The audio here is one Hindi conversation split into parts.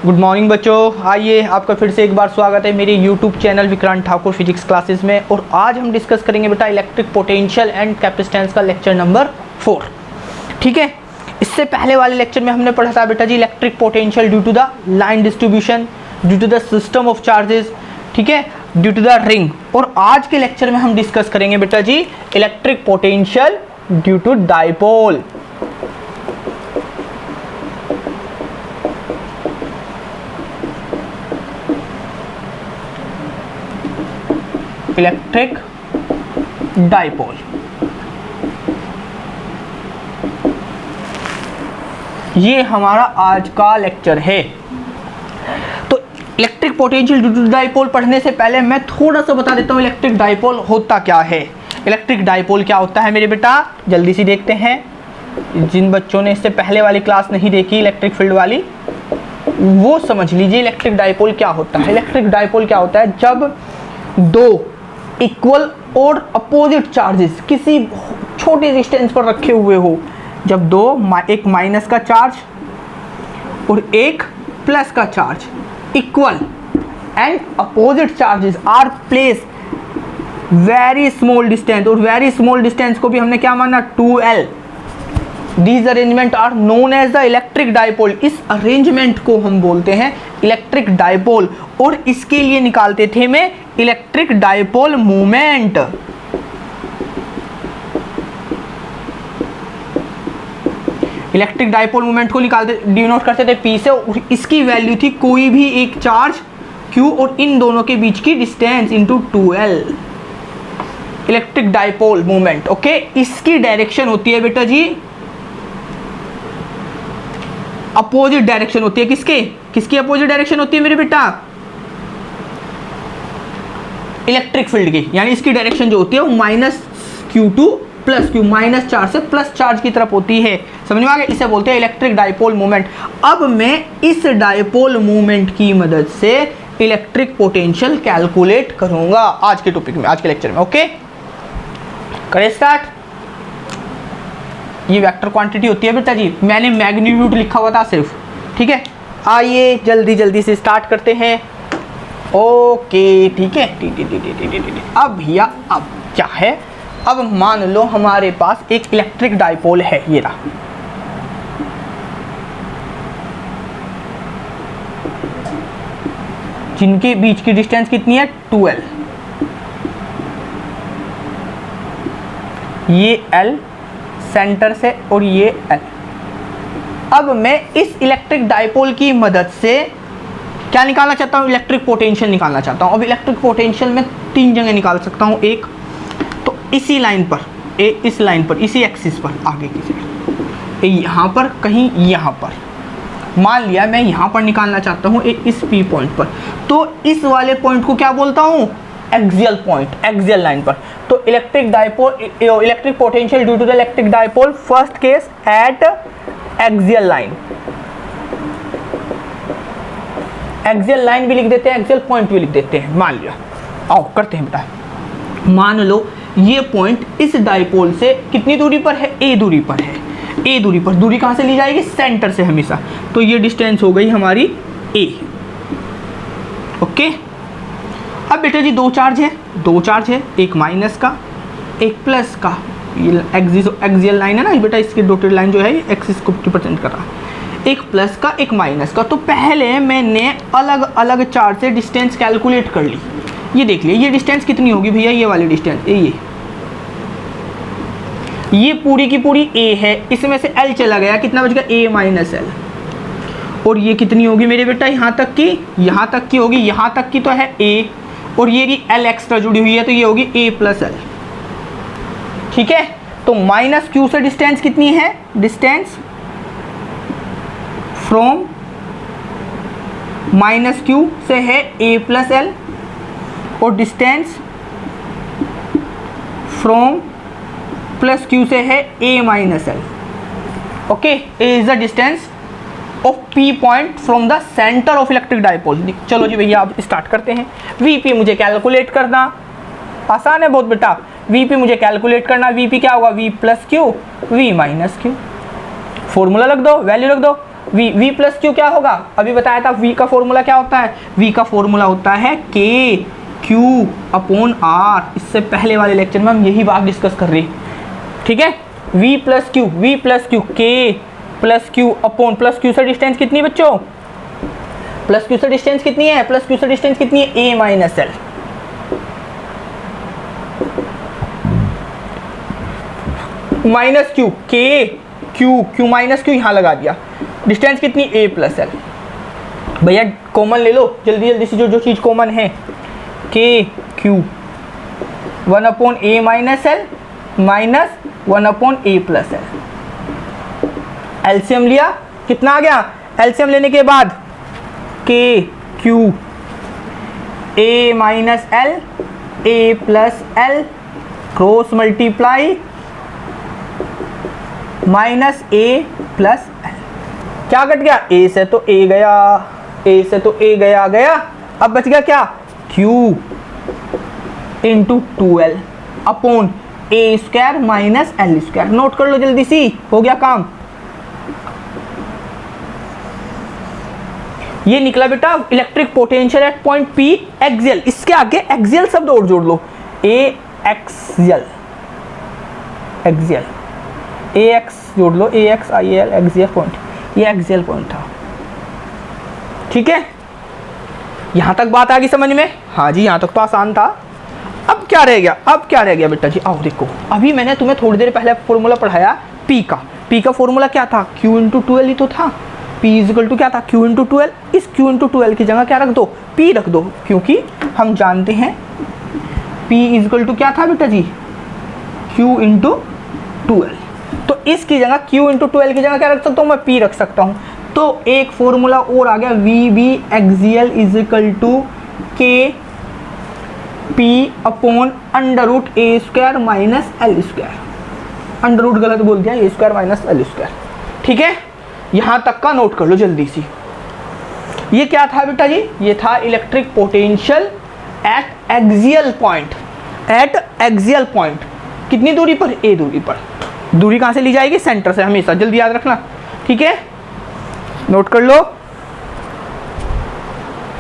गुड मॉर्निंग बच्चों, आइए आपका फिर से एक बार स्वागत है मेरे YouTube channel Vikrant Thakur physics classes में। और आज हम डिस्कस करेंगे बेटा इलेक्ट्रिक पोटेंशियल एंड कैपेसिटेंस का लेक्चर नंबर 4। ठीक है, इससे पहले वाले लेक्चर में हमने पढ़ा था बेटा जी electric potential due to the line distribution, due to the system of charges, ठीक है, ड्यू टू द रिंग। और आज के लेक्चर में हम डिस्कस करेंगे बेटा जी electric potential due to dipole. Electric dipole, ये हमारा आज का लेक्चर है। तो electric potential due to dipole पढ़ने से पहले मैं थोड़ा सा बता देता हूँ इलेक्ट्रिक डाइपोल होता क्या है। इलेक्ट्रिक डाइपोल क्या होता है मेरे बेटा, जल्दी से देखते हैं। जिन बच्चों ने इससे पहले वाली क्लास नहीं देखी इलेक्ट्रिक फील्ड वाली, वो समझ लीजिए इलेक्ट्रिक डाइपोल क्या होता है। इलेक्ट्रिक डाइपोल क्या होता है, जब दो इक्वल और अपोजिट चार्जेस किसी छोटे डिस्टेंस पर रखे हुए हो, जब दो एक माइनस का चार्ज और एक प्लस का charge equal and opposite charges are placed very small distance, और वेरी स्मॉल डिस्टेंस को भी हमने क्या माना 2L। These arrangement are known as the electric dipole. इस अरेंजमेंट को हम बोलते हैं इलेक्ट्रिक डाइपोल, और इसके लिए निकालते थे मैं electric dipole moment. Electric dipole moment को निकालते डिनोट करते थे P से, और इसकी वैल्यू थी कोई भी एक चार्ज Q और इन दोनों के बीच की distance into 2L। Electric dipole moment, okay. इसकी डायरेक्शन होती है बेटा जी अपोजिट डायरेक्शन होती है। किसकी अपोजिट डायरेक्शन होती है मेरे बेटा, इलेक्ट्रिक फील्ड की। यानी इसकी डायरेक्शन जो होती है वो -Q2 plus Q, minus charge से प्लस चार्ज की तरफ होती है। समझ में आ गया, इसे बोलते हैं इलेक्ट्रिक डाइपोल मोमेंट। अब मैं इस डाइपोल मोमेंट की मदद से इलेक्ट्रिक पोटेंशियल कैलकुलेट करूंगा आज के टॉपिक में, आज के लेक्चर में। ओके, करें स्टार्ट। ये वेक्टर क्वांटिटी होती है बेटा जी, मैंने मैग्नीट्यूड लिखा हुआ था सिर्फ, ठीक है। आइए जल्दी से स्टार्ट करते हैं। ओके, ठीक है। अब भैया अब क्या है, अब मान लो हमारे पास एक इलेक्ट्रिक डाइपोल है, ये रहा। जिनके बीच की डिस्टेंस कितनी है 2L। ये L सेंटर से और ये L। अब मैं इस इलेक्ट्रिक डाइपोल की मदद से क्या निकालना चाहता हूँ, इलेक्ट्रिक पोटेंशियल निकालना चाहता हूँ। अब इलेक्ट्रिक पोटेंशियल में 3 जगह निकाल सकता हूँ। एक तो इसी लाइन पर, इस लाइन पर, इसी एक्सिस पर, आगे की साइड, यहाँ पर, कहीं यहाँ पर। मान लिया मैं यहाँ पर निकालना चाहता हूँ इस P पॉइंट पर, तो इस वाले पॉइंट को क्या बोलता हूँ, एक्सियल पॉइंट, एक्सियल लाइन पर। तो electric dipole, electric potential due to the electric dipole first case at axial line. Axial line भी लिख देते हैं, एक्सियल पॉइंट भी लिख देते हैं। मान लिया, आओ करते हैं बेटा। मान लो ये पॉइंट इस डाइपोल से कितनी दूरी पर है, A दूरी पर है। A दूरी पर, दूरी कहाँ से ली जाएगी, सेंटर से हमेशा। तो ये डिस्टेंस हो गई हमारी A। ओके, अब बेटा जी दो चार्ज है, एक माइनस का एक प्लस का। ये एक्सियल लाइन है ना बेटा, इसकी डॉटेड लाइन जो है एक्सिस को रिप्रेजेंट कर रहा है। एक प्लस का एक माइनस का। तो पहले मैंने अलग अलग चार्ज से डिस्टेंस कैलकुलेट कर ली। ये देख लिया, ये डिस्टेंस कितनी होगी भैया, ये वाली डिस्टेंस, ये पूरी की पूरी A है। इसमें से L चला गया, कितना बच गया, A माइनस L। और ये कितनी होगी मेरे बेटा, यहाँ तक की होगी, यहाँ तक की तो है A, और ये L एक्स्ट्रा जुड़ी हुई है, तो ये होगी A प्लस L। ठीक है, तो माइनस Q से डिस्टेंस कितनी है, डिस्टेंस फ्रॉम माइनस Q से है A प्लस L, और डिस्टेंस फ्रॉम प्लस Q से है A minus L। Okay, A is the distance of P point from the centre of electric dipole. चलो जी भैया अब स्टार्ट करते हैं। Vp मुझे कैलकुलेट करना, आसान है बहुत बेटा। Vp मुझे कैलकुलेट करना, Vp क्या होगा, V plus Q, V minus Q। Formula रख दो, वैल्यू रख दो। v, v प्लस क्यू क्या होगा, अभी बताया था v का फॉर्मूला क्या होता है, v का फॉर्मूला होता है k q अपॉन r। इससे पहले वाले लेक्चर में हम यही बात डिस्कस कर रहे हैं, ठीक है। v plus Q k plus Q upon, plus Q से डिस्टेंस कितनी बच्चों, प्लस क्यू से डिस्टेंस कितनी है, प्लस क्यू से डिस्टेंस कितनी है, a minus L, minus q k Q minus Q यहाँ लगा दिया, डिस्टेंस कितनी a प्लस एल। भैया कॉमन ले लो जल्दी जल्दी से, जो चीज़ कॉमन है, के Q 1 upon a minus L minus 1 upon a plus L. LCM लिया, कितना आ गया, एलसीएम लेने के बाद के Q a minus L a plus L cross multiply minus a plus L, क्या कट गया, a से तो a गया, a से तो a गया, अब बच गया क्या, q into 2l upon a square minus L square. Note कर लो जल्दी सी, हो गया काम। ये निकला बेटा electric potential at point P axial. इसके आगे एक्सियल शब्द और जोड़ लो, a एक्सियल, एक्सियल ax जोड़ लो, ax IL एक्सियल पॉइंट, ये एक्सियल पॉइंट था, ठीक है। यहां तक बात आ गई समझ में, हाँ जी यहाँ तक तो आसान था। अब क्या रह गया, अब क्या रह गया बेटा जी, आओ देखो, अभी मैंने तुम्हें थोड़ी देर पहले फॉर्मूला पढ़ाया p का फॉर्मूला क्या था, q इंटू 12 ही तो था, p इजिकल टू क्या था, q इंटू 12। इस q इंटू 12 की जगह क्या रख दो, p रख दो, क्योंकि हम जानते हैं p इजिकल टू क्या था बेटा जी, q इंटू 12। तो इसकी जगह q इंटू 12 की जगह क्या रख सकता हूँ मैं, p रख सकता हूँ। तो एक फॉर्मूला और आ गया, V B axial equal to K P upon under root A square minus L square. Under root गलत बोल दिया, A square minus L square, ठीक है। यहाँ तक का नोट कर लो जल्दी सी। ये क्या था बेटा जी, ये था electric potential at axial point, eight axial point कितनी दूरी पर, ए दूरी पर। दूरी कहाँ से ली जाएगी, सेंटर से, हमेशा जल्दी याद रखना, ठीक है। नोट कर लो,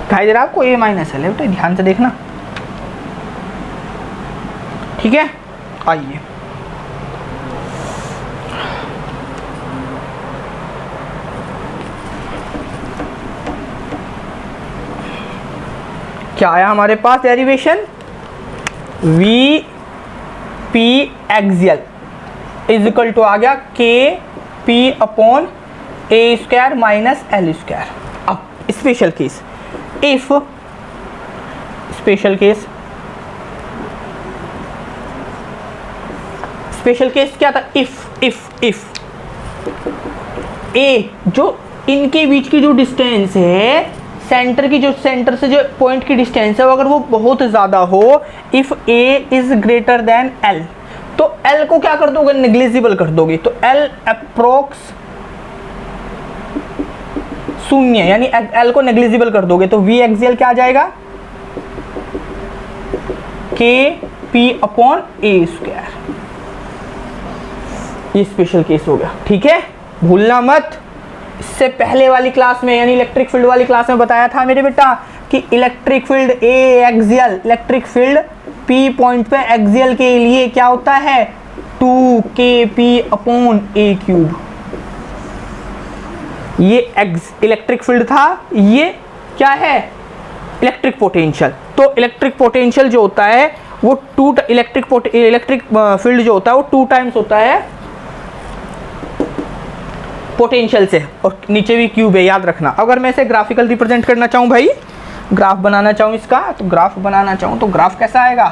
दिखाई दे रहा आपको, ए माइनस एल है बेटा, ध्यान से देखना, ठीक है। आइए क्या आया हमारे पास derivation, V P axial equal to आ गया के पी अपॉन ए स्क्वायर माइनस एल स्क्वायर। अब special case, if special case, special case क्या था, इफ ए जो इनके बीच की जो डिस्टेंस है, सेंटर से जो पॉइंट की डिस्टेंस है, अगर वो बहुत ज़्यादा हो, if A is greater than L, तो एल को क्या कर दोगे, नेग्लिजिबल कर दोगे। तो एल अप्रोक्स शून्य, यानी एल को नेग्लिजिबल कर दोगे, तो वी एक्सियल क्या आ जाएगा, के पी अपॉन ए स्क्वायर। ये स्पेशल केस हो गया, ठीक है, भूलना मत। इससे पहले वाली क्लास में यानी इलेक्ट्रिक फील्ड वाली क्लास में बताया था मेरे बेटा कि electric field a axial, electric field P point पे एक्सियल के लिए क्या होता है, 2kp अपॉन ए क्यूब। ये इलेक्ट्रिक फील्ड था, ये क्या है, इलेक्ट्रिक पोटेंशियल। तो इलेक्ट्रिक पोटेंशियल जो होता है वो इलेक्ट्रिक फील्ड जो होता है वो 2 टाइम्स होता है पोटेंशियल से, और नीचे भी क्यूब है, याद रखना। अगर मैं इसे ग्राफिकल रिप्रेजेंट करना चाहूँ भाई, ग्राफ बनाना चाहूँ इसका, तो ग्राफ बनाना चाहूँ तो ग्राफ कैसा आएगा,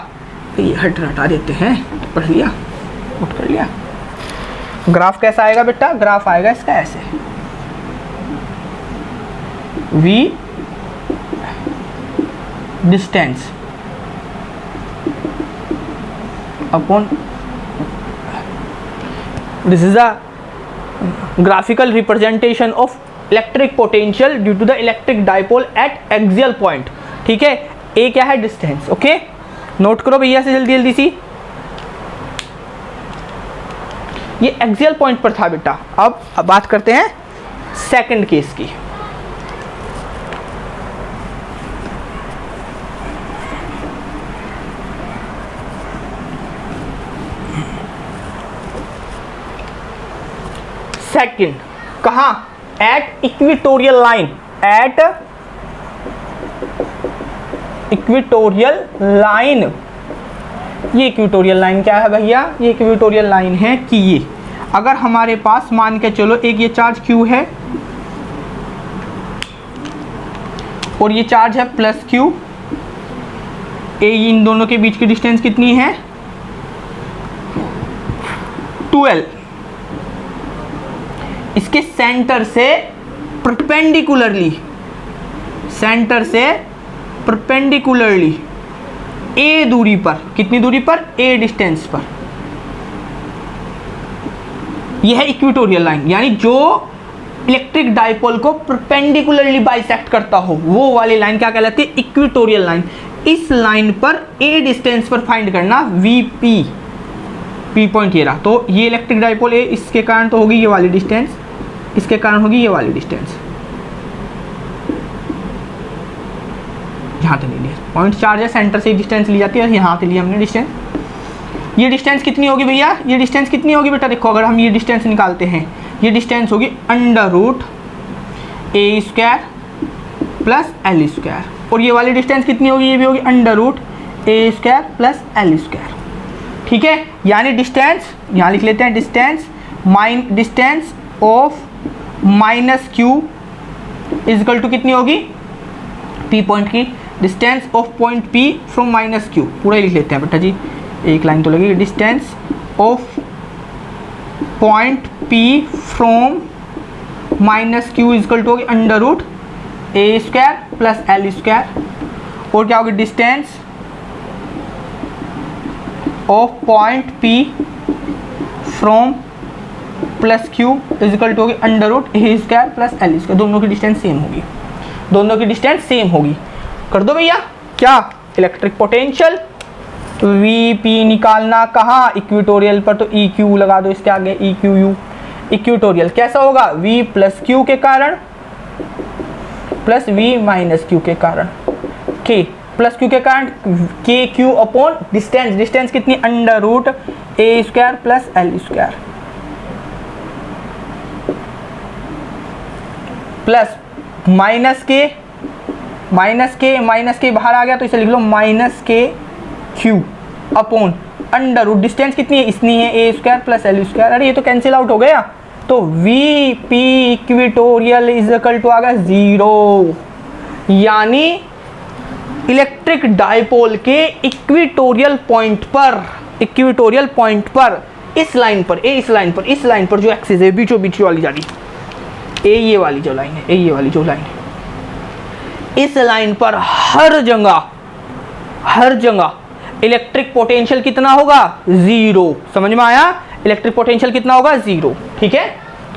ये हटा देते हैं, पढ़ लिया, नोट कर लिया। ग्राफ कैसा आएगा बेटा, ग्राफ आएगा इसका ऐसे, v distance upon, this is a graphical representation of electric potential due to the electric dipole at axial point, ठीक है। a क्या है, डिस्टेंस, ओके। नोट करो भैया से जल्दी जल्दी सी, ये एक्सियल पॉइंट पर था बेटा। अब बात करते हैं सेकंड केस की। सेकंड कहां? Eight equatorial line, eight equatorial line. ये इक्वेटोरियल लाइन क्या है भैया? ये इक्वेटोरियल लाइन है कि ये अगर हमारे पास मान के चलो एक ये चार्ज Q है और ये चार्ज है प्लस Q, इन दोनों के बीच की डिस्टेंस कितनी है? 12। इसके सेंटर से परपेंडिकुलरली, सेंटर से परपेंडिकुलरली a दूरी पर, कितनी दूरी पर? a डिस्टेंस पर। यह है इक्वेटोरियल लाइन, यानी जो इलेक्ट्रिक डाइपोल को परपेंडिकुलरली बाइसेक्ट करता हो वो वाली लाइन क्या कहलाती है? Equatorial line. इस लाइन पर a डिस्टेंस पर फाइंड करना Vp, P पॉइंट ये रहा। तो ये इलेक्ट्रिक डाइपोल है, इसके कारण तो होगी ये वाली डिस्टेंस, इसके कारण होगी ये वाली डिस्टेंस। यहाँ से ले लिया, पॉइंट चार्ज है, सेंटर से डिस्टेंस ली जाती है, यहाँ से लिया हमने डिस्टेंस। ये डिस्टेंस कितनी होगी भैया? ये डिस्टेंस कितनी होगी बेटा? देखो अगर हम ये डिस्टेंस निकालते हैं, ये डिस्टेंस होगी अंडर रूट ए स्क्वायर प्लस एल स्क्वायर, और ये वाली डिस्टेंस कितनी होगी? ये भी होगी अंडर रूट ए स्क्वायर प्लस एल स्क्वायर। ठीक है, यानी डिस्टेंस यहाँ लिख लेते हैं, distance of minus Q is equal to कितनी होगी? P पॉइंट की distance of point P from minus Q, पूरा ही लिख लेते हैं बेटा जी, एक लाइन तो लगेगी। Distance of point P from minus Q is equal to होगी अंडर रूट ए स्क्वायर प्लस एल स्क्वायर, और क्या होगी? Distance of point P from plus Q is equal to होगी अंडर रूट ए स्क्वायर प्लस एल स्क्वायर। दोनों की डिस्टेंस सेम होगी, दोनों की डिस्टेंस सेम होगी। कर दो भैया। क्या? इलेक्ट्रिक पोटेंशियल Vp निकालना कहाँ? इक्वेटोरियल पर, तो EQ लगा दो इसके आगे, EQU। इक्वेटोरियल कैसा होगा? V प्लस Q के कारण प्लस V माइनस Q के कारण, K प्लस Q के कारण KQ अपॉन डिस्टेंस, डिस्टेंस कितनी? अंडर रूट ए square plus L square, plus minus के बाहर आ गया तो इसे लिख लो माइनस के Q upon under root, distance कितनी है? इतनी है, a square plus L square. अरे ये तो कैंसिल आउट हो गया, तो Vp इक्वेटोरियल इजकल टू आ गया 0, यानी इलेक्ट्रिक डाइपोल के इक्वेटोरियल पॉइंट पर, इस लाइन पर, इस लाइन पर जो एक्सिस है बीचों बीच वाली जा रही, ये वाली जो लाइन है, ये वाली जो लाइन है, इस लाइन पर हर जगह इलेक्ट्रिक पोटेंशियल कितना होगा? 0। समझ में आया? इलेक्ट्रिक पोटेंशियल कितना होगा? 0। ठीक है,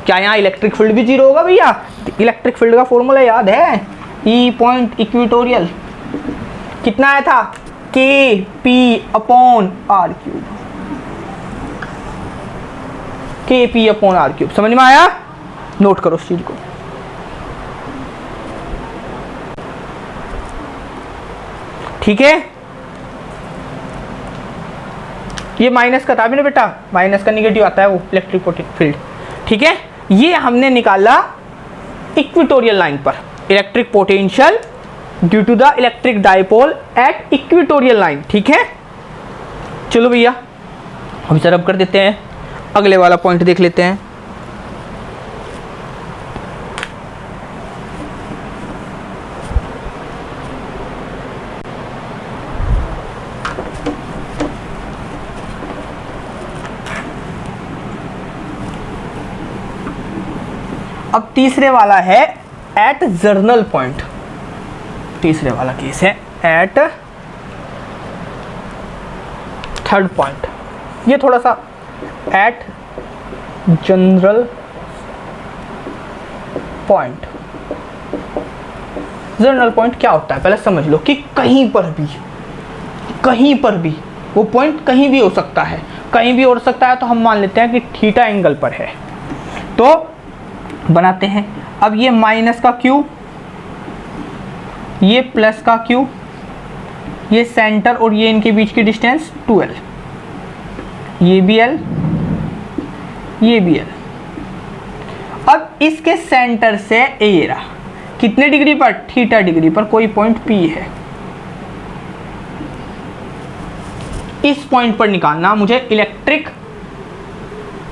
क्या यहाँ इलेक्ट्रिक फील्ड भी 0 होगा भैया? इलेक्ट्रिक फील्ड का फॉर्मूला याद है? ई पॉइंट इक्वेटोरियल कितना आया था? KP upon R cube, KP upon R cube. समझ में आया? नोट करो इस चीज को। ठीक है, ये माइनस का था भी ना बेटा, माइनस का निगेटिव आता है वो इलेक्ट्रिक फील्ड। ठीक है, ये हमने निकाला इक्वेटोरियल लाइन पर electric potential due to the electric dipole at equatorial line. ठीक है, चलो भैया हम इसे रब कर देते हैं, अगले वाला पॉइंट देख लेते हैं। अब तीसरे वाला है एट जर्नल पॉइंट, तीसरे वाला केस है एट थर्ड पॉइंट। ये थोड़ा सा at general point, general point क्या होता है पहले समझ लो, कि कहीं पर भी वो पॉइंट कहीं भी हो सकता है, कहीं भी हो सकता है, तो हम मान लेते हैं कि थीटा एंगल पर है। तो बनाते हैं अब ये माइनस का क्यू, ये प्लस का क्यू, ये सेंटर और ये इनके बीच की डिस्टेंस 2l, ये भी l, ये भी l। अब इसके सेंटर से ये रहा कितने डिग्री पर, थीटा डिग्री पर, कोई पॉइंट P है। इस पॉइंट पर निकालना मुझे इलेक्ट्रिक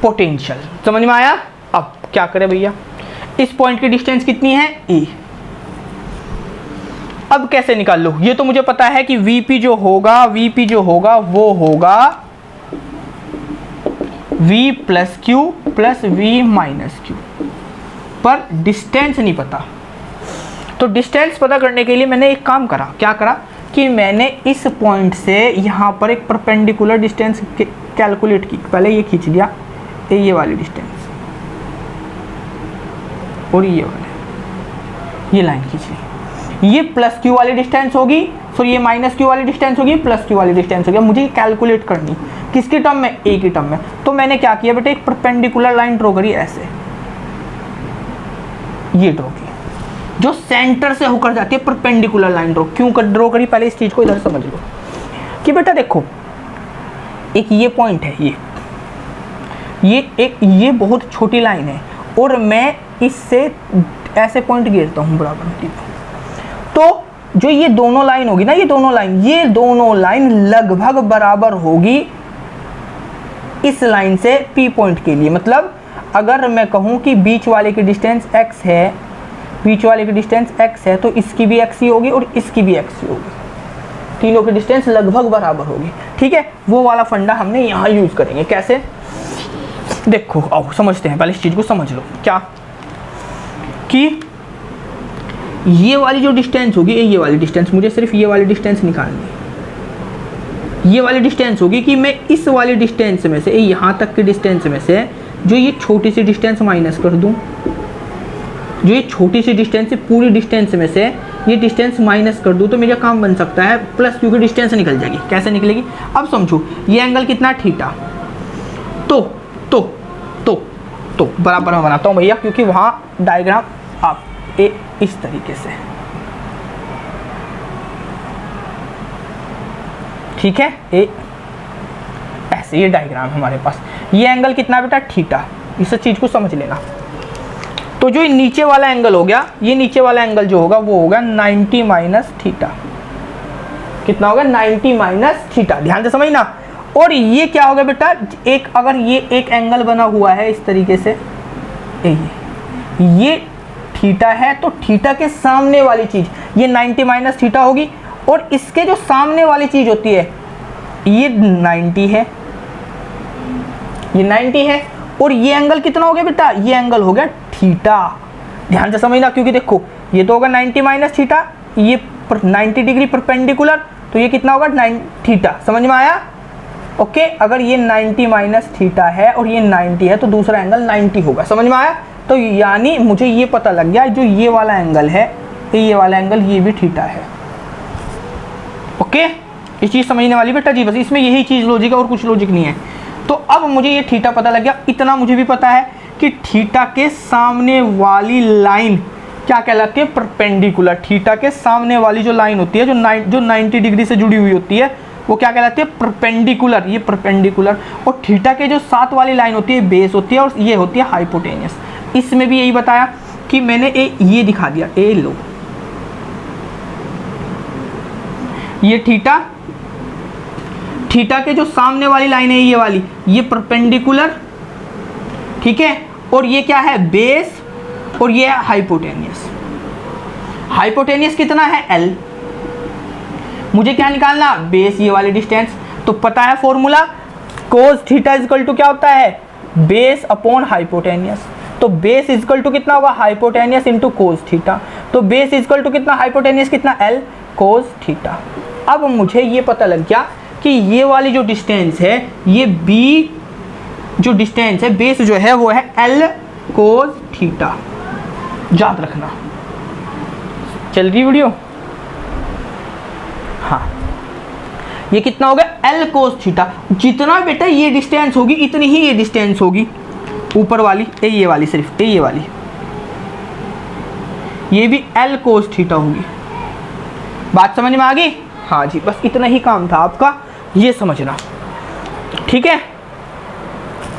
पोटेंशियल, समझ में आया। अब क्या करें भैया, इस पॉइंट की डिस्टेंस कितनी है E। अब कैसे निकाल लो, ये तो मुझे पता है कि Vp जो होगा वो होगा V plus Q plus V minus Q, पर डिस्टेंस नहीं पता। तो डिस्टेंस पता करने के लिए मैंने एक काम करा, क्या करा कि मैंने इस पॉइंट से यहाँ पर एक परपेंडिकुलर डिस्टेंस कैलकुलेट की। पहले ये खींच लिया, ये वाली डिस्टेंस और ये वाले, ये लाइन खींच ली। ये प्लस क्यू वाली डिस्टेंस होगी, सॉरी ये माइनस क्यू वाली डिस्टेंस होगी, प्लस क्यू वाली डिस्टेंस होगी। मुझे कैलकुलेट करनी किसकी टर्म में, ए की टर्म में। तो मैंने क्या किया बेटा, एक परपेंडिकुलर लाइन ड्रॉ करी ऐसे, ये ड्रॉ की जो सेंटर से होकर जाती है, परपेंडिकुलर लाइन ड्रॉ। क्यों ड्रॉ करी, पहले इस चीज को इधर समझ लो कि बेटा देखो, एक ये पॉइंट है, ये बहुत छोटी लाइन है और मैं इससे ऐसे पॉइंट गिरता हूं बराबर। तो जो ये दोनों लाइन होगी ना, ये दोनों लाइन लगभग बराबर होगी इस लाइन से P पॉइंट के लिए। मतलब अगर मैं कहूं कि बीच वाले की डिस्टेंस x है, तो इसकी भी x ही होगी और इसकी भी x ही होगी, तीनों की डिस्टेंस लगभग बराबर होगी। ठीक है, वो वाला फंडा हमने यहाँ यूज करेंगे। कैसे, देखो आओ समझते हैं, पहले इस चीज को समझ लो। क्या कि ये वाली जो डिस्टेंस होगी, ये वाली डिस्टेंस, मुझे सिर्फ ये वाली डिस्टेंस निकालनी है। ये वाली डिस्टेंस होगी कि मैं इस वाली डिस्टेंस में से, यहाँ तक की डिस्टेंस में से जो ये छोटी सी डिस्टेंस माइनस कर दूं, जो ये छोटी सी डिस्टेंस है पूरी डिस्टेंस में से ये डिस्टेंस माइनस कर दूं, तो मेरा काम बन सकता है प्लस क्यू की डिस्टेंस निकल जाएगी। कैसे निकलेगी, अब समझो, ये एंगल कितना, थीटा। तो बराबर मैं बनाता हूँ भैया, क्योंकि वहाँ डायग्राम आप इस तरीके से, ठीक है, ऐसे ये डायग्राम हमारे पास। ये एंगल कितना बेटा, थीटा। इस चीज को समझ लेना। तो जो नीचे वाला एंगल हो गया, ये नीचे वाला एंगल जो होगा वो होगा 90 माइनस थीटा। कितना होगा, 90 माइनस थीटा। ध्यान से समझना। और ये क्या होगा बेटा, एक अगर ये एक एंगल बना हुआ है इस तरीके से, ये थीटा है, तो थीटा के सामने वाली चीज ये 90 माइनस थीटा होगी, और इसके जो सामने वाली चीज होती है ये 90 है, ये 90 है। और ये एंगल कितना हो गया बेटा, ये एंगल हो गया थीटा। ध्यान से समझना, क्योंकि देखो ये तो होगा 90 माइनस थीटा, ये 90 डिग्री परपेंडिकुलर, तो ये कितना होगा 9 थीटा। समझ में आया। ओके, अगर ये 90 माइनस थीटा है और ये 90 है तो दूसरा एंगल 90 होगा। समझ में आया। तो यानी मुझे ये पता लग गया, जो ये वाला एंगल है, ये वाला एंगल ये भी थीटा है। ओके, ये चीज समझने वाली बेटा जी, बस इसमें यही चीज लॉजिक है और कुछ लॉजिक नहीं है। तो अब मुझे ये थीटा पता लग गया। इतना मुझे भी पता है कि थीटा के सामने वाली लाइन क्या कहलाती है, परपेंडिकुलर। थीटा के सामने वाली जो लाइन होती है, जो 90 डिग्री से जुड़ी हुई होती है, वो क्या कहलाती है, परपेंडिकुलर। ये परपेंडिकुलर। और थीटा के जो साथ वाली लाइन होती है बेस होती है, और ये होती है हाइपोटेनियस। इसमें भी यही बताया कि मैंने ये दिखा दिया, ए लो, ये थीटा के जो सामने वाली लाइन है ये वाली, ये परपेंडिकुलर, ठीक है। और ये क्या है, बेस, और ये है हाइपोटेनियस। हाइपोटेनियस कितना है, L। मुझे क्या निकालना, बेस, ये वाली डिस्टेंस। तो पता है formula, cos theta is equal to क्या होता है, बेस अपॉन हाइपोटेनियस। तो बेस इजकल टू कितना होगा, हाइपोटेनियस इंटू कोस थीटा। तो बेस इजकल टू कितना, हाइपोटेनियस कितना, L कोस थीटा। अब मुझे ये पता लग गया कि ये वाली जो डिस्टेंस है, ये बी जो डिस्टेंस है, बेस जो है वो है L कोस थीटा। याद रखना। चल रही वीडियो, हाँ, ये कितना होगा, L कोस थीटा। जितना बेटा ये डिस्टेंस होगी इतनी ही ये डिस्टेंस होगी ऊपर वाली, ये वाली, सिर्फ ये वाली, ये भी L कोस थीटा होगी। बात समझ में आ गई? हाँ जी, बस इतना ही काम था आपका, ये समझना। ठीक है,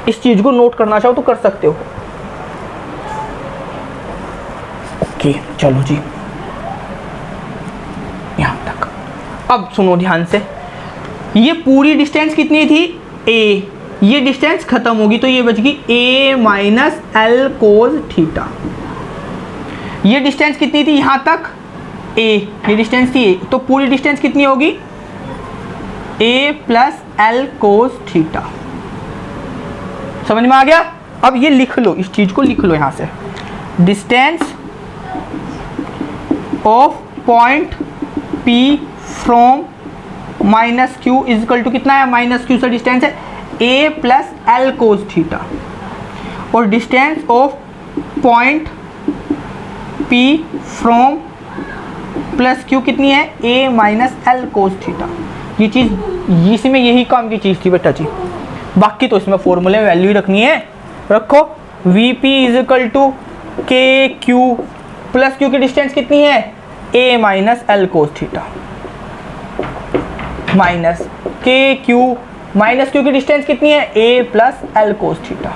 इस चीज को नोट करना चाहो तो कर सकते हो। ओके चलो जी, यहां तक। अब सुनो ध्यान से, ये पूरी डिस्टेंस कितनी थी? a, ये डिस्टेंस खत्म होगी तो ये बच गई a minus L cos theta. ये डिस्टेंस कितनी थी यहां तक? a, ये डिस्टेंस थी a, तो पूरी डिस्टेंस कितनी होगी? a plus L cos theta. समझ में आ गया? अब ये लिख लो, इस चीज को लिख लो यहां से, distance of point P from minus Q is equal to कितना है? माइनस क्यू से डिस्टेंस है a plus L cos theta, और distance of point P from plus Q कितनी है? a minus L cos theta. ये चीज़, इसमें यही काम की चीज़ थी बेटा जी, बाकी तो इसमें फॉर्मूले में वैल्यू ही रखनी है। रखो Vp इजिकल टू के क्यू प्लस क्यू की डिस्टेंस कितनी है? a minus L cos theta, minus के क्यू माइनस क्यू की डिस्टेंस कितनी है? a plus L cos theta.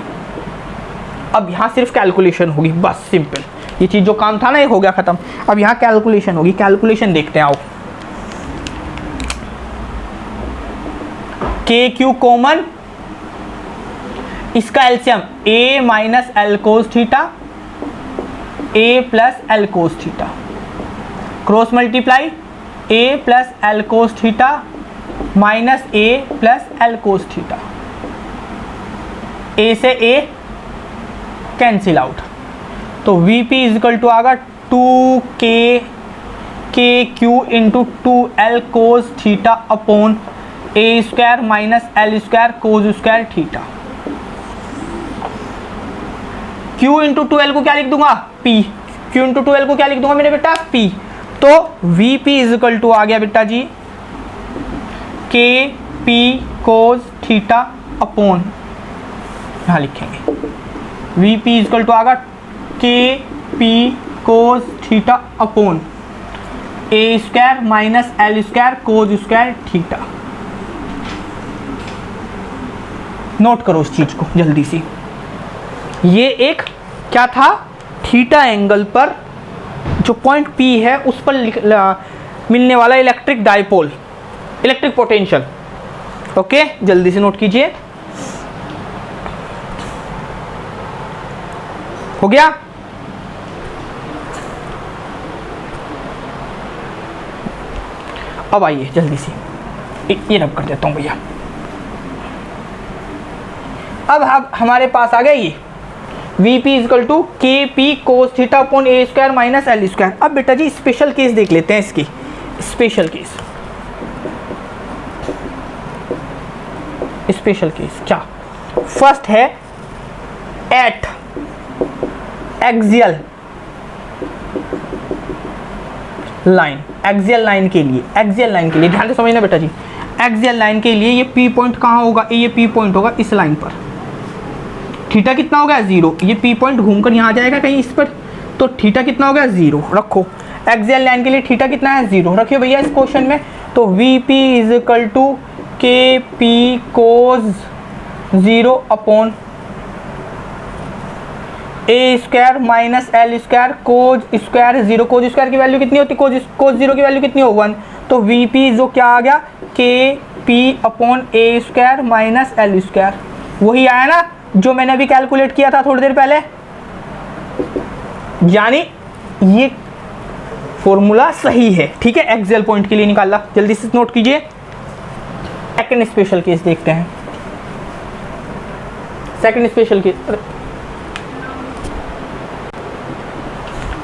अब यहाँ सिर्फ कैलकुलेशन होगी, बस सिंपल। ये चीज़ जो काम था ना, ये हो गया ख़त्म। अब यहाँ कैलकुलेशन होगी, कैलकुलेशन देखते हैं आओ। के क्यू कॉमन, इसका LCM a minus L cos theta, a plus L cos theta, cross multiply a plus L cos theta minus a plus L cos theta, a से a कैंसिल आउट, तो Vp इजिकल टू आगा 2k k Q into 2l cos theta upon a square minus L square cos square theta. Q into 2l को क्या लिख दूंगा? P। Q इंटू 2l को क्या लिख दूंगा मेरे बेटा? P। तो Vp इजिकल टू आ गया बेटा जी के पी कोस थीटा अपॉन, यहाँ लिखेंगे Vp इजिकल टू आगा के P cos theta upon a square minus L square cos square theta. Note करो उस चीज को जल्दी से। ये एक क्या था? थीटा एंगल पर जो पॉइंट P है उस पर मिलने वाला electric dipole, electric potential. Okay, जल्दी से नोट कीजिए। हो गया? अब आइए जल्दी से, ये रब कर देता हूं भैया। अब हमारे पास आ गया ये Vp is equal to K P cos theta upon A square minus L square. अब बेटा जी स्पेशल केस देख लेते हैं इसकी, स्पेशल केस। स्पेशल केस क्या? फर्स्ट है eight axial line, axial line के लिए, एक्सियल लाइन के लिए ध्यान से समझना बेटा जी। एक्सियल लाइन के लिए ये पी पॉइंट कहाँ होगा? ये पी पॉइंट होगा इस लाइन पर। थीटा कितना हो गया? 0। ये पी पॉइंट घूमकर यहाँ आ जाएगा कहीं इस पर, तो थीटा कितना हो गया? 0। रखो एक्सियल लाइन के लिए थीटा कितना है? 0 रखियो भैया इस क्वेश्चन में। तो Vp is equal to K P cos 0 upon A square minus L square cos square 0। Cos square की वैल्यू कितनी होती? कोस 0 की वैल्यू कितनी हो? 1। तो Vp जो क्या आ गया? के पी अपॉन ए स्क्वायर माइनस एल स्क्वायर। वही आया ना जो मैंने अभी कैलकुलेट किया था थोड़ी देर पहले, यानी ये फॉर्मूला सही है। ठीक है, एक्सियल पॉइंट के लिए निकाला। जल्दी से नोट कीजिए। सेकंड स्पेशल केस देखते हैं। सेकंड स्पेशल केस,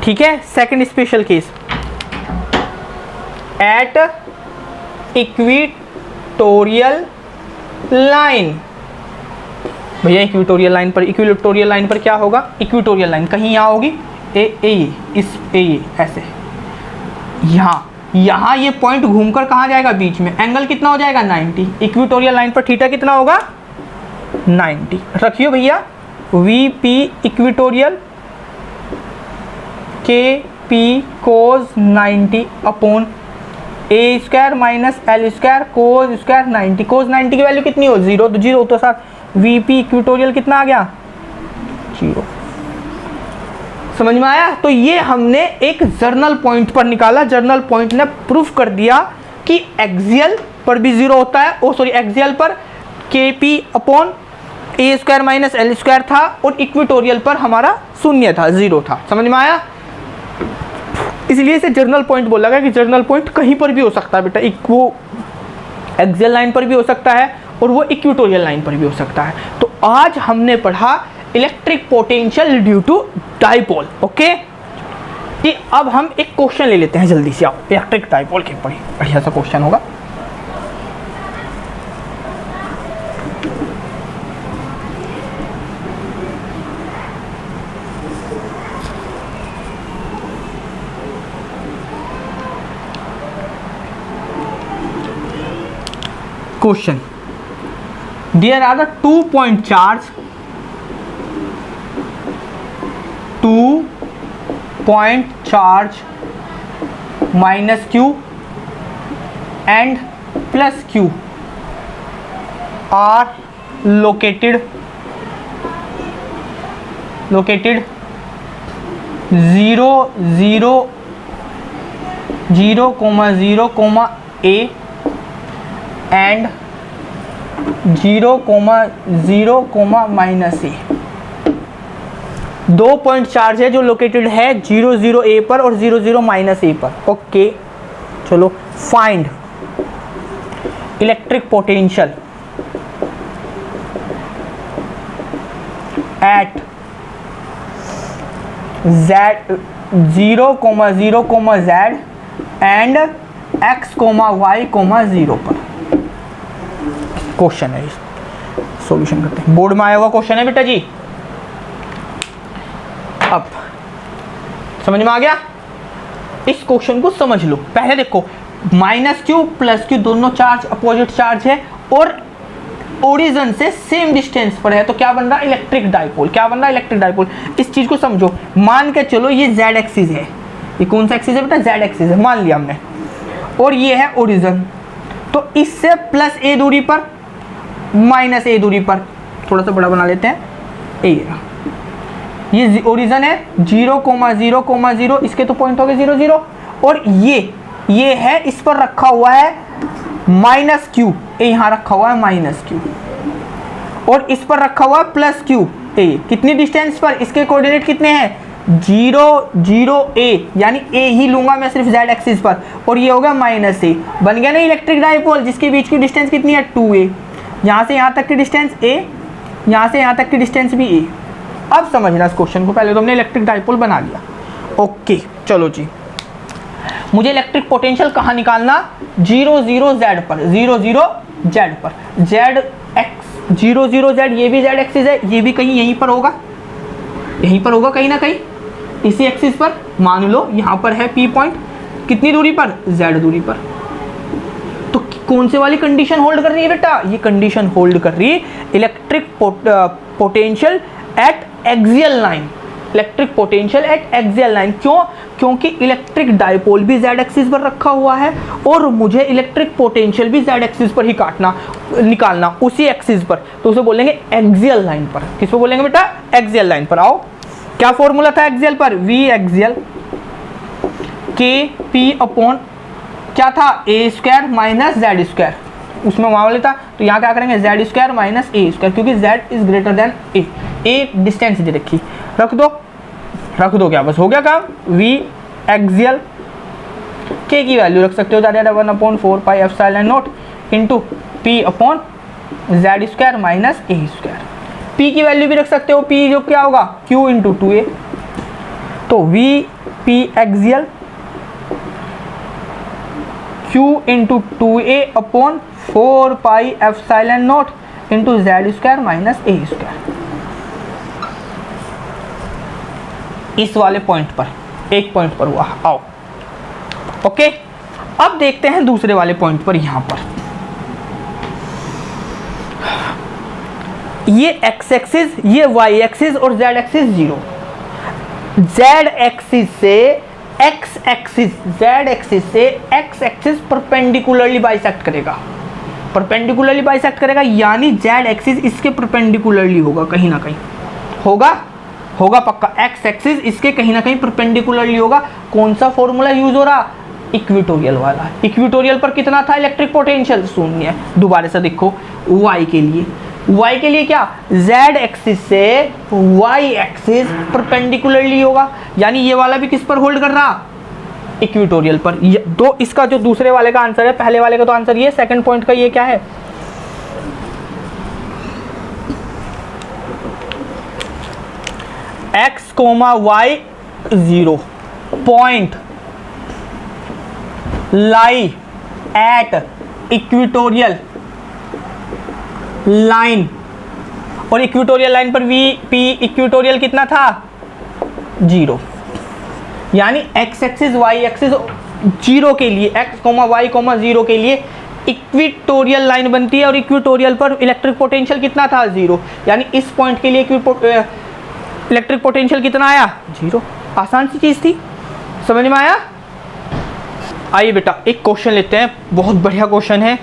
ठीक है। Second special case at equatorial line. भैया इक्वेटोरियल लाइन पर, इक्वेटोरियल लाइन पर क्या होगा? इक्वेटोरियल लाइन कहीं यहाँ होगी, ये ऐसे यहाँ ये पॉइंट घूमकर कहाँ जाएगा? बीच में। एंगल कितना हो जाएगा? 90। इक्वेटोरियल लाइन पर थीटा कितना होगा? 90। रखियो भैया Vp इक्वेटोरियल के पी कोस 90 अपॉन ए square minus L square cos square 90। Cos 90 की वैल्यू कितनी हो, 0, तो 0 तो साथ वी पी इक्वेटोरियल कितना आ गया, 0। समझ में आया। तो ये हमने एक जर्नल पॉइंट पर निकाला, जर्नल पॉइंट ने प्रूफ कर दिया कि एक्सियल पर भी 0 होता है, ओ सॉरी एक्सियल पर के पी अपॉन ए स्क्वायर माइनस एल स्क्वायर था और इक्वेटोरियल पर हमारा शून्य था, 0 था। समझ में आया। इसलिए इसे जर्नल पॉइंट बोला गया कि जर्नल पॉइंट कहीं पर भी हो सकता है बेटा, वो एक्सियल लाइन पर भी हो सकता है और वो इक्वेटोरियल लाइन पर भी हो सकता है। तो आज हमने पढ़ा electric potential due to dipole. Okay, कि अब हम एक क्वेश्चन ले लेते हैं जल्दी से। आओ, इलेक्ट्रिक डाइपोल के बढ़िया सा क्वेश्चन होगा। Question: There are the 2 point charge, 2 point charge minus q and plus q are located 0, 0, 0, 0, a and 0, 0, minus A. 2 point charge है जो लोकेटेड है 0, 0 ए पर और 0, 0 माइनस ए पर। ओके, चलो find electric potential at z 0, 0, z and x, y, 0 पर। क्वेश्चन है, सॉल्यूशन करते हैं। बोर्ड में आया हुआ क्वेश्चन है बेटा जी। अब समझ में आ गया। इस क्वेश्चन को समझ लो। पहले देखो, माइनस क्यू प्लस क्यू दोनों चार्ज अपोजिट चार्ज है और ओरिजिन से सेम डिस्टेंस पर है, तो क्या बन रहा है, इलेक्ट्रिक डाइपोल। क्या बन रहा है, इलेक्ट्रिक डाइपोल। इस चीज को समझो। मान के चलो ये z एक्सिस है, ये कौन सा एक्सिस है बेटा, z एक्सिस है, मान लिया हमने, और ये है ओरिजिन। तो इससे प्लस a दूरी पर माइनस a दूरी पर, थोड़ा सा बड़ा बना लेते हैं, ये ओरिजिन है 0, 0, 0, इसके तो पॉइंट हो गए 0, 0, और ये है, इस पर रखा हुआ है माइनस क्यू, ए यहाँ रखा हुआ है माइनस क्यू, और इस पर रखा हुआ है प्लस क्यू, ए कितनी डिस्टेंस पर, इसके कोऑर्डिनेट कितने हैं, 0, 0, a, यानी a ही लूंगा मैं सिर्फ z एक्सिस पर, और ये होगा माइनस a। बन गया ना इलेक्ट्रिक डाइपोल, जिसके बीच की डिस्टेंस कितनी है, 2a। यहाँ से यहाँ तक की डिस्टेंस a, यहाँ से यहाँ तक की डिस्टेंस भी a। अब समझना इस क्वेश्चन को। पहले तो हमने इलेक्ट्रिक डाइपोल बना लिया। ओके, चलो जी, मुझे इलेक्ट्रिक पोटेंशियल कहाँ निकालना, 0, 0, z पर, 0, 0, z पर, z x 0, 0, z, ये भी z एक्सिस है, ये भी कहीं यहीं पर होगा, यहीं पर होगा कहीं ना कहीं इसी एक्सिस पर। मान लो यहाँ पर है P पॉइंट, कितनी दूरी पर, z दूरी पर। तो कौन से वाली कंडीशन होल्ड कर रही है बेटा, ये कंडीशन होल्ड कर रही है electric potential at axial line. Electric potential at axial line क्यों, क्योंकि इलेक्ट्रिक डाइपोल भी z एक्सिस पर रखा हुआ है और मुझे इलेक्ट्रिक पोटेंशियल भी z एक्सिस पर ही निकालना उसी एक्सिस पर, तो उसे बोलेंगे एक्सियल लाइन पर। किसको बोलेंगे बेटा, एक्सियल लाइन पर। आओ, क्या फॉर्मूला था एक्सियल पर, v एक्सियल के पी अपॉन क्या था, ए स्क्वायर माइनस जेड स्क्वायर, उसमें मामले था, तो यहाँ क्या करेंगे, Z square minus a square, क्योंकि z इज ग्रेटर देन ए। एक डिस्टेंस दे रखी, रख दो क्या, बस हो गया काम। v एक्सियल के की वैल्यू रख सकते हो, ज़्यादा 1/4 pi epsilon not into P upon Z square minus a square. p की वैल्यू भी रख सकते हो, p जो क्या होगा, q इंटू 2a। तो v p axial q into 2a upon 4 pi epsilon not into Z square minus a square. इस वाले पॉइंट पर, एक पॉइंट पर हुआ। आओ, ओके, अब देखते हैं दूसरे वाले पॉइंट पर। यहां पर ये x एक्सिस, ये y एक्सिस और z एक्सिस 0। z एक्सिस से एक्स एक्सिस, जेड एक्सिस से एक्स एक्सिस परपेंडिकुलरली बाइसेक्ट करेगा, परपेंडिकुलरली बाइसेक्ट करेगा, यानी जेड एक्सिस इसके परपेंडिकुलरली होगा, कहीं ना कहीं होगा पक्का, एक्स एक्सिस इसके कहीं ना कहीं परपेंडिकुलरली होगा। कौन सा फॉर्मूला यूज हो रहा? इक्वेटोरियल वाला। इक्वेटोरियल पर कितना था इलेक्ट्रिक पोटेंशियल? शून्य। दोबारा से देखो, y के लिए क्या? z एक्सिस से y एक्सिस परपेंडिकुलरली होगा, यानी ये वाला भी किस पर होल्ड कर रहा? इक्वेटोरियल पर। तो इसका जो दूसरे वाले का आंसर है, पहले वाले का तो आंसर ये, सेकंड पॉइंट का ये क्या है? x, y 0 point lie at equatorial line, और इक्वेटोरियल लाइन पर वी पी इक्वेटोरियल कितना था? 0। यानी x एक्सिस y एक्सिस 0 के लिए, x, y, 0 के लिए इक्वेटोरियल लाइन बनती है, और इक्वेटोरियल पर इलेक्ट्रिक पोटेंशियल कितना था? 0। यानी इस पॉइंट के लिए इलेक्ट्रिक पोटेंशियल कितना आया? 0। आसान सी चीज थी, समझ में आया? आइए बेटा एक क्वेश्चन लेते हैं, बहुत बढ़िया क्वेश्चन है।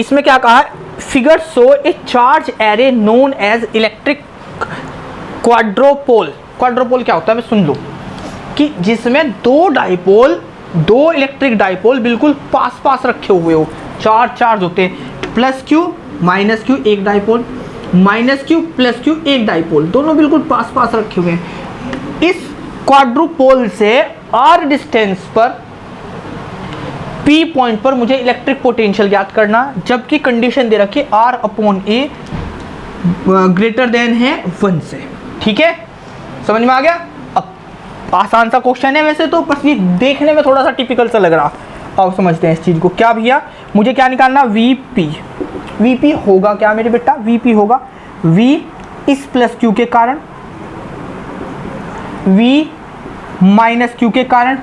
इसमें क्या कहा है? Figure show a charge array known as electric quadrupole. Quadrupole क्या होता है? मैं सुन लो, कि जिसमें दो इलेक्ट्रिक डाइपोल बिल्कुल पास पास रखे हुए हो, चार चार्ज होते हैं, प्लस क्यू माइनस क्यू एक dipole, minus Q plus Q एक डाइपोल, दोनों बिल्कुल पास पास रखे हुए हैं। इस क्वाड्रोपोल से आर डिस्टेंस पर पी पॉइंट पर मुझे इलेक्ट्रिक पोटेंशियल ज्ञात करना, जबकि कंडीशन दे रखी r upon a greater than है 1 से। ठीक है, समझ में आ गया? अब आसान सा क्वेश्चन है वैसे तो, बस ये देखने में थोड़ा सा टिपिकल सा लग रहा। अब समझते हैं इस चीज को। क्या भैया, मुझे क्या निकालना? वीपी होगा क्या मेरे बेटा? वीपी होगा वी इस प्लस क्यू के कारण, वी माइनस क्यू के कारण,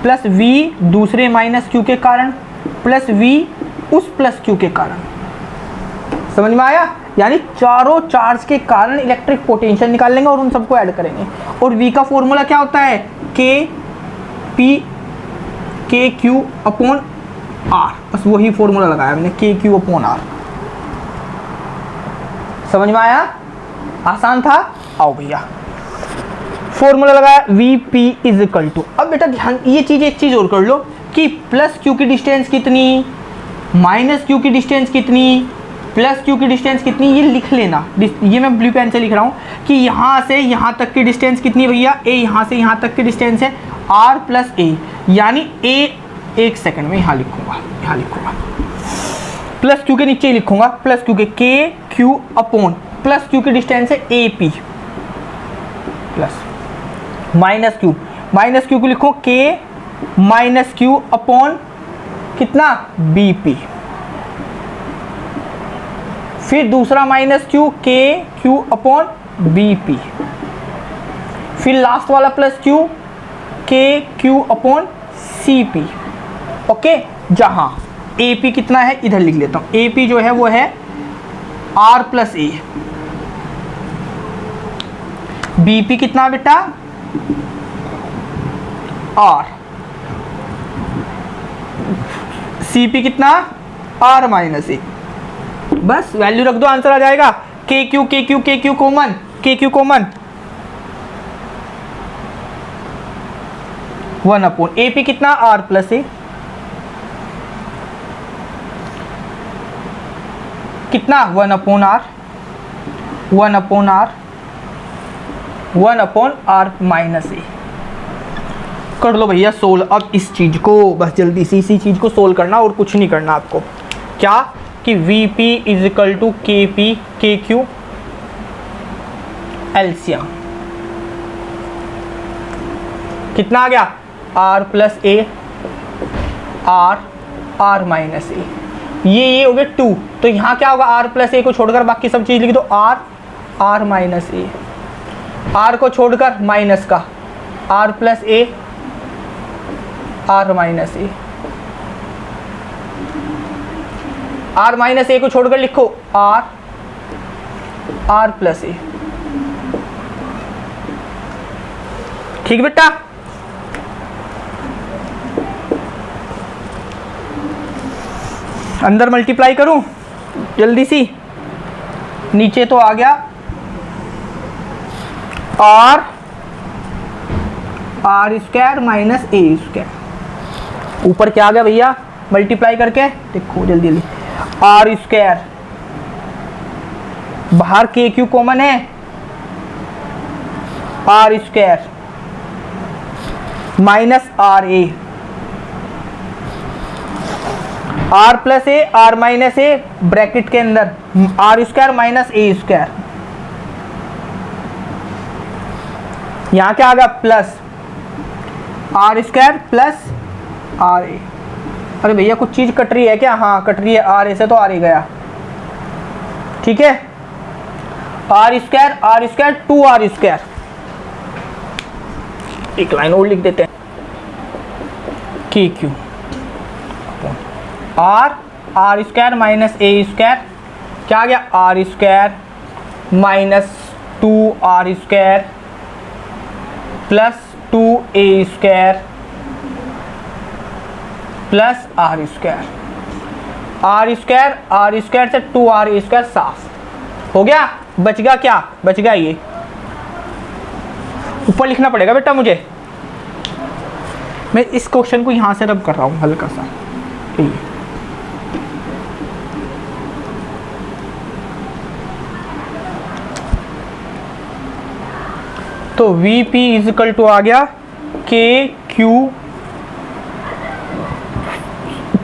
प्लस वी दूसरे माइनस क्यू के कारण, प्लस वी उस प्लस क्यू के कारण। समझ में आया? यानी चारों चार्ज के कारण इलेक्ट्रिक पोटेंशियल निकाल लेंगे और उन सबको ऐड करेंगे। और वी का फॉर्मूला क्या होता है? के क्यू अपॉन आर, बस वही फॉर्मूला लगाया मैंने, के क्यू अपॉन आर। समझ में आया? आसान था। आओ भैया फॉर्मूला लगाया, V P is equal to. अब बेटा ध्यान, ये चीज एक चीज और कर लो कि प्लस क्यू की डिस्टेंस कितनी, माइनस क्यू की डिस्टेंस कितनी, प्लस क्यू की डिस्टेंस कितनी, ये लिख लेना। ये मैं ब्लू पेन से लिख रहा हूँ कि यहाँ से यहाँ तक की डिस्टेंस कितनी भैया? ए, यहाँ से यहाँ तक की डिस्टेंस है आर प्लस ए, यानी ए, एक सेकंड में यहाँ लिखूंगा, प्लस क्यू के नीचे ही लिखूंगा, plus q k q upon plus q की डिस्टेंस है A P, plus minus q को लिखो के माइनस क्यू अपॉन कितना? B P. फिर दूसरा minus q, k q upon B P. फिर लास्ट वाला plus q, k q upon C P. Okay, जहां ए पी कितना है इधर लिख लेता हूं। ए पी जो है वो है R plus a. B P कितना बेटा? आर। सी पी कितना? R minus a. बस वैल्यू रख दो, आंसर आ जाएगा। K Q common, K Q common 1 upon a P कितना? R plus a. कितना? 1 upon R, 1 upon R, 1 upon R minus a. कर लो भैया सोल्व। अब इस चीज को बस जल्दी से इसी चीज को सोल्व करना और कुछ नहीं करना आपको। क्या कि V P is equal to K P K Q LCM कितना आ गया? R plus a R minus a. ये हो गया 2, तो यहाँ क्या होगा? आर प्लस ए को छोड़कर बाकी सब चीज लिख दो, आर माइनस ए। आर को छोड़कर माइनस का R plus a R minus a. R minus a को छोड़कर लिखो आर प्लस ए। ठीक बेटा, अंदर मल्टीप्लाई करूं जल्दी सी, नीचे तो आ गया r square minus a square, ऊपर क्या आ गया भैया मल्टीप्लाई करके, देखो जल्दी जल्दी, आर स्क्वायर, बाहर के क्यू कॉमन है, are square minus R a, R plus a R minus a bracket के अंदर, R square minus a square, यहां क्या आ गया plus are square plus R a. अरे भैया कुछ चीज कट रही है क्या? हाँ कट रही है, आर ए से तो आर ए गया, ठीक है, are square two r square, एक लाइन और लिख देते हैं, k q r square minus a square, क्या आ गया r square minus two r square plus two a square plus are square, r square से टू आर ए स्क्वायर साफ हो गया। बच गया क्या? बच गया ये, ऊपर लिखना पड़ेगा बेटा मुझे, मैं इस क्वेश्चन को यहां से रब कर रहा हूं हल्का सा, तो Vp इज इक्वल टू आ गया के q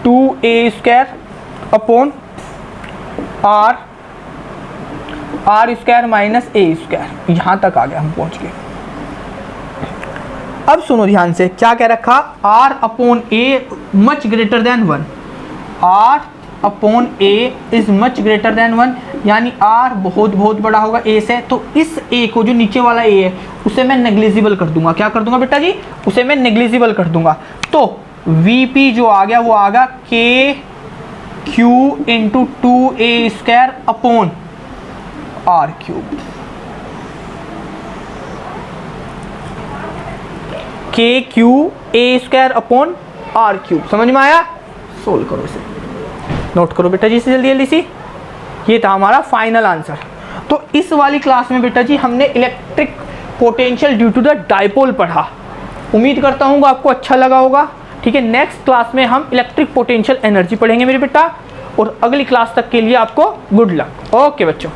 two a square upon r square minus a square, यहां तक आ गया हम पहुंच गए। अब सुनो ध्यान से, क्या कह रखा, r upon a much greater than 1, r upon a is much greater than 1, यानी आर बहुत बहुत बड़ा होगा ए से, तो इस ए को जो नीचे वाला ए है उसे मैं नेग्लिजिबल कर दूंगा। क्या कर दूंगा बेटा जी? उसे मैं नेग्लिजिबल कर दूंगा। तो Vp जो आ गया वो आ गया के Q into two a square upon R cube, के Q a square upon R cube, समझ में आया? सोल्व करो इसे, नोट करो बेटा जी इसे जल्दी जल्दी सी, ये था हमारा फाइनल आंसर। तो इस वाली क्लास में बेटा जी हमने electric potential due to the dipole पढ़ा, उम्मीद करता हूँ आपको अच्छा लगा होगा, ठीक है। नेक्स्ट क्लास में हम इलेक्ट्रिक पोटेंशियल एनर्जी पढ़ेंगे मेरे बेटा, और अगली क्लास तक के लिए आपको गुड लक। ओके बच्चों।